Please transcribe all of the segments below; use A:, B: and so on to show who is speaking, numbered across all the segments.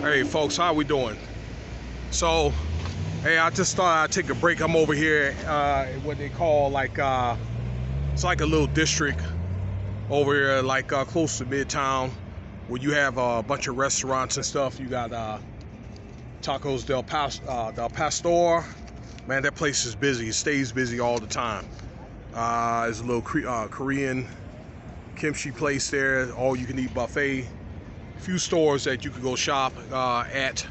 A: Hey folks, how we doing? So, hey, I just thought I'd take a break. I'm over here what they call it's like a little district over here, close to Midtown, where you have a bunch of restaurants and stuff. You got Tacos del Pastor. Man, that place is busy. It stays busy all the time. There's a little Korean kimchi place there, all you can eat buffet. A few stores that you could go shop at,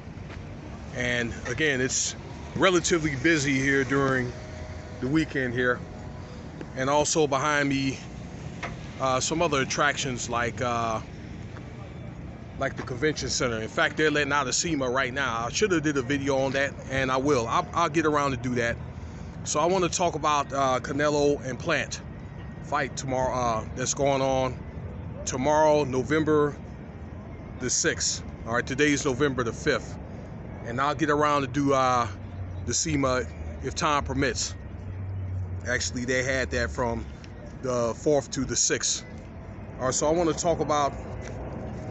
A: and again, it's relatively busy here during the weekend here. And also behind me, some other attractions like the convention center. In fact, they're letting out a SEMA right now. I should have did a video on that, and I will. I'll get around to do that. So I want to talk about Canelo and Plant fight tomorrow. That's going on tomorrow, November the 6th. All right, today's November the 5th, and I'll get around to do the SEMA if time permits. Actually, they had that from the 4th to the 6th. All right, so I want to talk about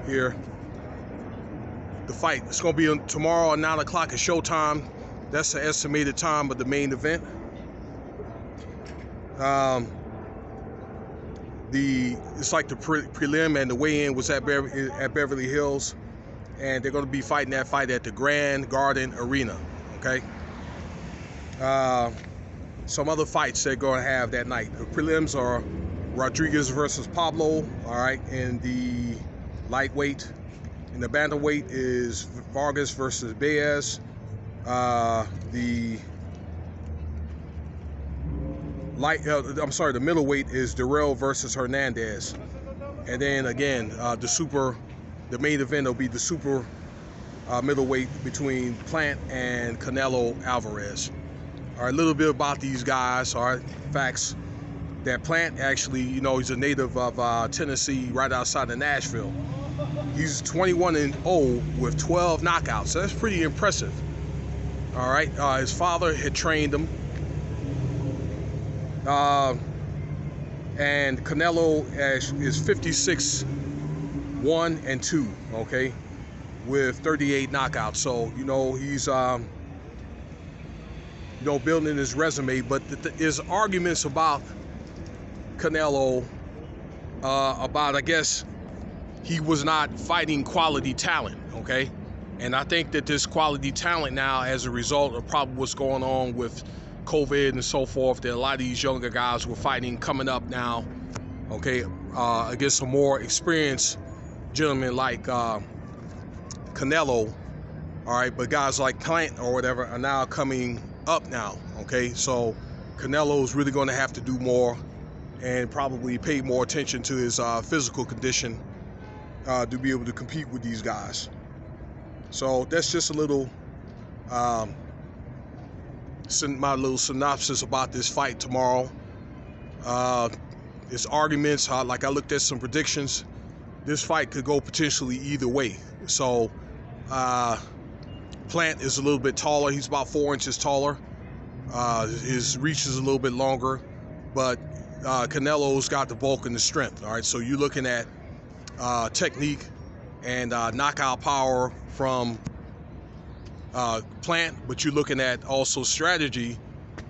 A: here the fight. It's going to be tomorrow at 9 o'clock at showtime. That's the estimated time of the main event. It's like the prelim and the weigh-in was at Beverly Hills, and they're going to be fighting that fight at the Grand Garden Arena. Okay. Some other fights they're going to have that night. The prelims are Rodriguez versus Pablo. All right, in the lightweight. In the bantamweight is Vargas versus Baez. The middleweight is Durrell versus Hernandez. And then again, the main event will be the super middleweight between Plant and Canelo Alvarez. All right, a little bit about these guys. All right, facts. That Plant actually, he's a native of Tennessee, right outside of Nashville. He's 21-0 with 12 knockouts. So that's pretty impressive. All right, his father had trained him. And Canelo is 56-1-2, okay, with 38 knockouts. So he's building his resume. But there's arguments about Canelo about, I guess, he was not fighting quality talent, okay? And I think that this quality talent now, as a result of probably what's going on with COVID and so forth, that a lot of these younger guys were fighting coming up now, okay, against some more experienced gentlemen like Canelo, all right, but guys like Plant or whatever are now coming up now, okay? So Canelo's really going to have to do more and probably pay more attention to his physical condition to be able to compete with these guys. So that's just a little my little synopsis about this fight tomorrow. There's arguments. I looked at some predictions. This fight could go potentially either way. So Plant is a little bit taller. He's about 4 inches taller. His reach is a little bit longer, but Canelo's got the bulk and the strength. All right, so you're looking at technique and knockout power from Plant, but you're looking at also strategy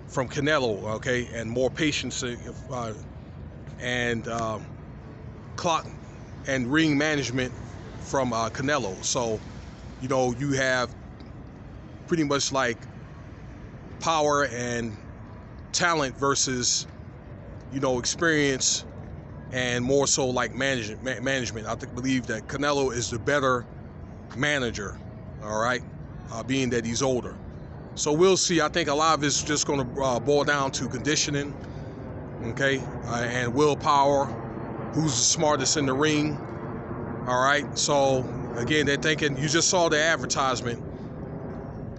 A: from Canelo, okay, and more patience and clock and ring management from Canelo. So you have pretty much like power and talent versus experience, and more so like management. I believe that Canelo is the better manager, all right, being that he's older. So we'll see. I think a lot of it's just going to boil down to conditioning, okay, and willpower. Who's the smartest in the ring? All right. So again, they're thinking. You just saw the advertisement.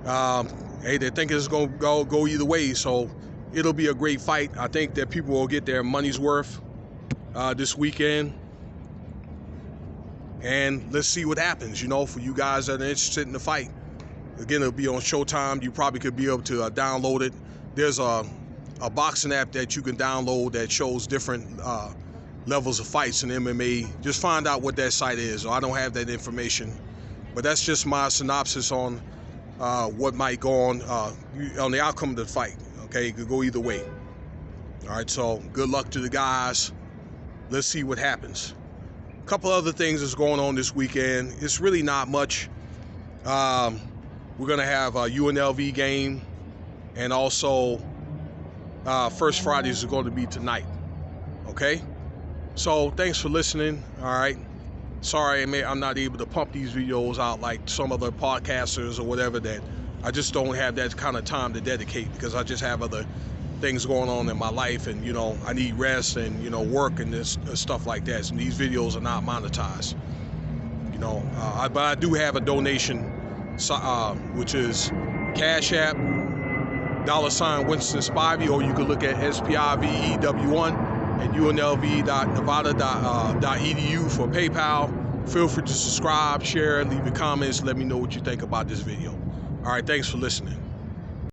A: Hey, they're thinking it's going to go either way. So it'll be a great fight. I think that people will get their money's worth this weekend. And let's see what happens, for you guys that are interested in the fight. Again, it'll be on Showtime. You probably could be able to download it. There's a boxing app that you can download that shows different levels of fights in MMA. Just find out what that site is. I don't have that information. But that's just my synopsis on what might go on the outcome of the fight. Okay, it could go either way. All right, so good luck to the guys. Let's see what happens. A couple other things that's going on this weekend. It's really not much. We're gonna have a UNLV game, and also First Fridays is going to be tonight. Okay, so thanks for listening. All right, sorry I'm not able to pump these videos out like some other podcasters or whatever, that I just don't have that kind of time to dedicate, because I just have other things going on in my life, and you know, I need rest and, you know, work and this stuff like that. So these videos are not monetized, you know. But I do have a donation, which is Cash App $ Winston Spivey, or you can look at SPIVEW1 and UNLV.nevada.edu for PayPal. Feel free to subscribe, share, leave your comments, let me know what you think about this video. All right, thanks for listening.